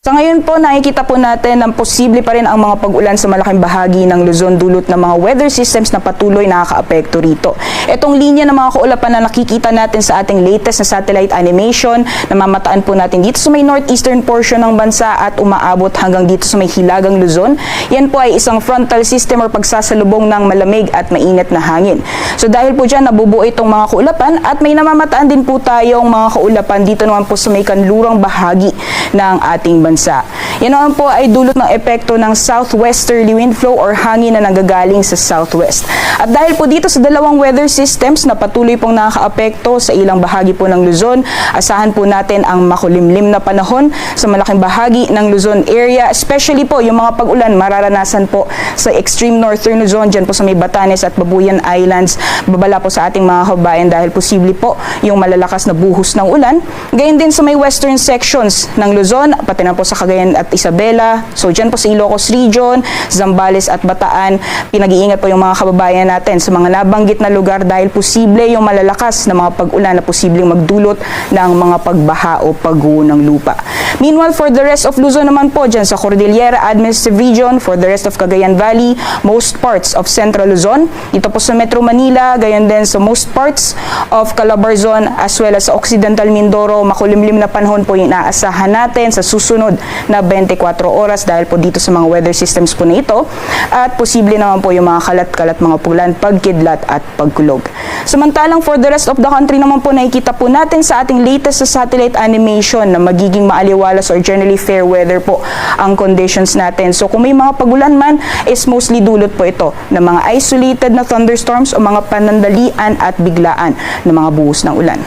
Sa ngayon po, nakikita po natin na posible pa rin ang mga pag-ulan sa malaking bahagi ng Luzon dulot ng mga weather systems na patuloy nakakaapekto rito. Itong linya ng mga kaulapan na nakikita natin sa ating latest na satellite animation, namamataan po natin dito sa may northeastern portion ng bansa at umaabot hanggang dito sa may hilagang Luzon. Yan po ay isang frontal system or pagsasalubong ng malamig at mainit na hangin. So dahil po dyan, nabubuo itong mga kaulapan at may namamataan din po tayong mga kaulapan dito naman po sa may kanlurang bahagi ng ating bansa. Yan naman po ay dulot ng epekto ng southwesterly wind flow or hangin na nanggagaling sa southwest. At dahil po dito sa dalawang weather systems na patuloy pong nakakaapekto sa ilang bahagi po ng Luzon, asahan po natin ang makulimlim na panahon sa malaking bahagi ng Luzon area, especially po yung mga pag-ulan mararanasan po sa extreme northern Luzon, dyan po sa may Batanes at Babuyan Islands. Babala po sa ating mga kabayan dahil posible po yung malalakas na buhos ng ulan. Gayon din sa may western sections ng Luzon, pati na po sa Cagayan at Isabela. So dyan po sa Ilocos Region, Zambales at Bataan, pinag-iingat po yung mga kababayan natin sa mga nabanggit na lugar dahil posible yung malalakas na mga pag-ulan na posibleng magdulot ng mga pagbaha o pagguho ng lupa. Meanwhile, for the rest of Luzon naman po, dyan sa Cordillera Administrative Region, for the rest of Cagayan Valley, most parts of Central Luzon, dito po sa Metro Manila, gayon din sa most parts of Calabarzon, as well as sa Occidental Mindoro, makulimlim na panahon po yung inaasahan natin sa susunod na 24 oras dahil po dito sa mga weather systems po na ito at posible naman po yung mga kalat-kalat mga pulan, pagkidlat at pagkulog. Samantalang for the rest of the country naman po nakikita po natin sa ating latest sa satellite animation na magiging maaliwalas or generally fair weather po ang conditions natin. So kung may mga pagulan man is mostly dulot po ito ng mga isolated na thunderstorms o mga panandalian at biglaan ng mga buhos ng ulan.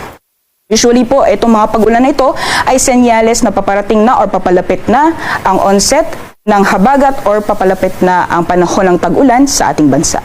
Usually po, itong mga pag-ulan na ito ay senyales na paparating na or papalapit na ang onset ng habagat or papalapit na ang panahon ng tag-ulan sa ating bansa.